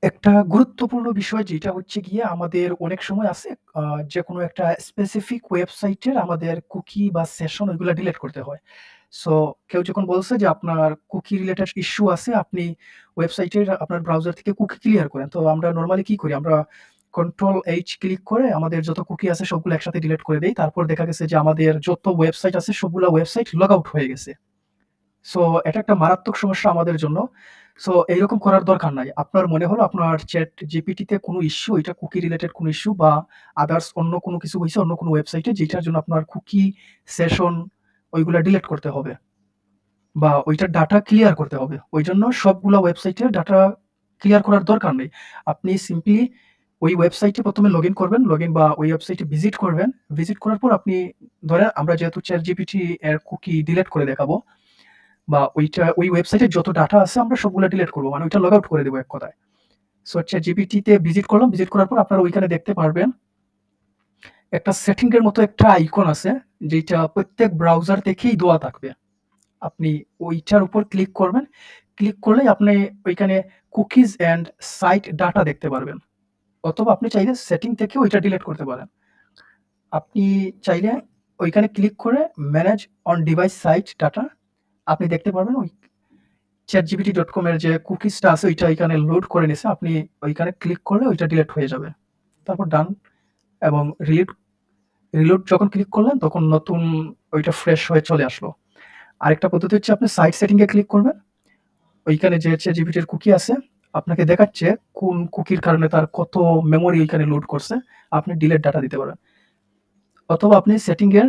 একটা গুরুত্বপূর্ণ বিষয় যেটা হচ্ছে গিয়ে আমাদের অনেক সময় আছে যেকোনো একটা স্পেসিফিক ওয়েবসাইটের আমাদের কুকি বা সেশন ওইগুলা ডিলিট করতে হয়। সো কেউ যখন বলছে যে আপনার কুকি রিলেটেড ইস্যু আছে, আপনি ওয়েবসাইটের আপনার ব্রাউজার থেকে কুকি ক্লিয়ার করেন। তো আমরা নরমালি কি করি? আমরা কন্ট্রোল এইচ ক্লিক করে আমাদের যত কুকি আছে সবগুলো একসাথে ডিলিট করে দেই। তারপর দেখা গেছে যে আমাদের যত ওয়েবসাইট আছে সবগুলা ওয়েবসাইট লগ আউট হয়ে গেছে। সো এটা একটা মারাত্মক সমস্যা আমাদের জন্য। সো এইরকম করার দরকার নাই। আপনার মনে হলো আপনার ChatGPT তে কোনো ইস্যু, এটা কুকি রিলেটেড কোনো ইস্যু বা আদার্স অন্য কোনো কিছু হইছে অন্য কোনো ওয়েবসাইটে যেটার জন্য আপনার কুকি, সেশন ওইগুলা ডিলিট করতে হবে বা ওইটার ডাটা ক্লিয়ার করতে হবে। ওইজন্য সবগুলা ওয়েবসাইটের ডাটা ক্লিয়ার করার দরকার নেই। আপনি সিম্পলি ওই ওয়েবসাইটে ১ম এ লগইন করবেন। লগইন বা ওই ওয়েবসাইটে ভিজিট করবেন। ভিজিট করার পর আপনি ধরেন আমরা যেহেতু ChatGPT এর কুকি ডিলিট করে দেখাবো বা ওই ওয়েবসাইটে যত ডাটা আছে আমরা সবগুলা ডিলিট করব। মানে ওইটা লগ আউট করে দেব এক কথায়। সো ChatGPT তে ভিজিট করলাম। ভিজিট করার পর আপনারা ওইখানে দেখতে পারবেন একটা সেটিং এর মতো একটা আইকন আছে যেটা প্রত্যেক ব্রাউজার থেকেই দেওয়া থাকবে। আপনি ওইটার উপর ক্লিক করবেন। ক্লিক করলেই আপনি ওইখানে কুকিজ অ্যান্ড সাইট ডাটা দেখতে পারবেন। অথবা আপনি চাইলে সেটিং থেকে ওইটা ডিলিট করতে পারেন। আপনি চাইলে ওইখানে ক্লিক করে manage on device site data আপনি দেখতে পারবেন ওই ChatGPT.com এর যে কুকিজটা আছে ওইটা এখানে লোড করে নিছে। আপনি ওইখানে ক্লিক করলে ওইটা ডিলিট হয়ে যাবে। তারপর ডান এবং রিলোড যখন ক্লিক করলেন তখন নতুন ওইটা ফ্রেশ হয়ে চলে আসলো। আরেকটা পদ্ধতি হচ্ছে আপনি সাইট সেটিং এ ক্লিক করবেন। ওইখানে যে ChatGPT এর কুকি আছে আপনাকে দেখাচ্ছে কোন কুকির কারণে তার কত মেমোরি ওইখানে লোড করছে। আপনি ডিলিট ডাটা দিতে পারেন। অথবা আপনি সেটিং এর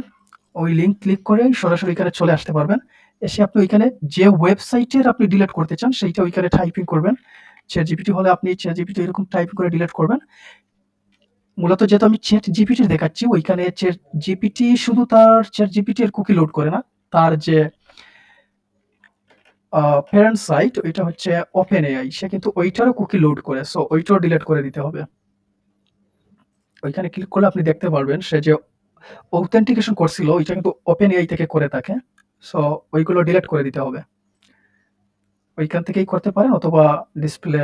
ওই লিঙ্ক ক্লিক করে সরাসরি এখানে চলে আসতে পারবেন। এসে আপনি ওইখানে যে ওয়েবসাইটের আপনি ডিলিট করতে চান সেইটা ওইখানে টাইপিং করবেন। ChatGPT হলে আপনি ChatGPT এরকম টাইপ করে ডিলিট করবেন। মূলত যেহেতু আমি ChatGPT দেখাচ্ছি ওইখানে ChatGPT শুধু তার ChatGPT এর কুকি লোড করে না। তার যে প্যারেন্ট সাইট ওইটা হচ্ছে OpenAI, সে কিন্তু ওইটারও কুকি লোড করে। সো ওইটাও ডিলিট করে দিতে হবে। ওইখানে ক্লিক করলে আপনি দেখতে পারবেন সে যে অথেন্টিকেশন করছিল ওইটা কিন্তু OpenAI থেকে করে থাকে। সো ওইগুলো ডিলিট করে দিতে হবে। ওইখান থেকেই করতে পারেন অথবা ডিসপ্লে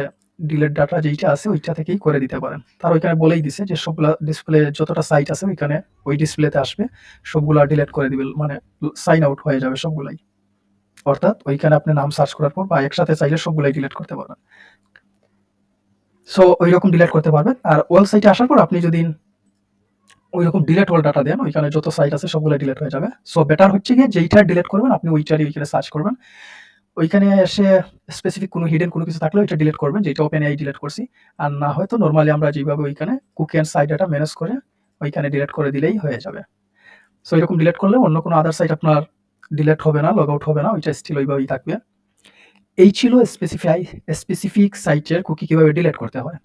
ডিলিট ডাটা যেইটা আছে ওইটা থেকেই করে দিতে পারেন। তারা ওইখানে বলেই দিছে যে সবগুলা ডিসপ্লে যতটা সাইট আছে ওইখানে ওই ডিসপ্লেতে আসবে সবগুলা ডিলিট করে দিবে, মানে সাইন আউট হয়ে যাবে সবগুলাই। অর্থাৎ ওইখানে আপনি নাম সার্চ করার পর বা একসাথে চাইলে সবগুলাই ডিলিট করতে পারবেন। সো ওইরকম ডিলিট করতে পারবেন। আর ওয়েল সাইটে আসার পর আপনি যদি ওইরকম ডিলিট অল ডাটা দেন ওইখানে যত সাইট আছে সবগুলো ডিলিট হয়ে যাবে। সো বেটার হচ্ছে গিয়ে যেইটা ডিলিট করবেন আপনি ওইটারই ওইখানে সার্চ করবেন। ওইখানে এসে স্পেসিফিক কোনো হিডেন কোনো কিছু থাকলে ওইটা ডিলিট করবেন যেটা OpenAI ডিলিট করছি। আর না হয়তো নরমালি আমরা যেভাবে ওইখানে cookie and site data manage করে ওইখানে ডিলিট করে দিলেই হয়ে যাবে। সো এরকম ডিলিট করলে অন্য কোনো আদার সাইট আপনার ডিলিট হবে না, লগ আউট হবে না, ওইটা স্টিল ওইভাবেই থাকবে। এই ছিল স্পেসিফিক সাইটের কুকি কিভাবে ডিলিট করতে হয়।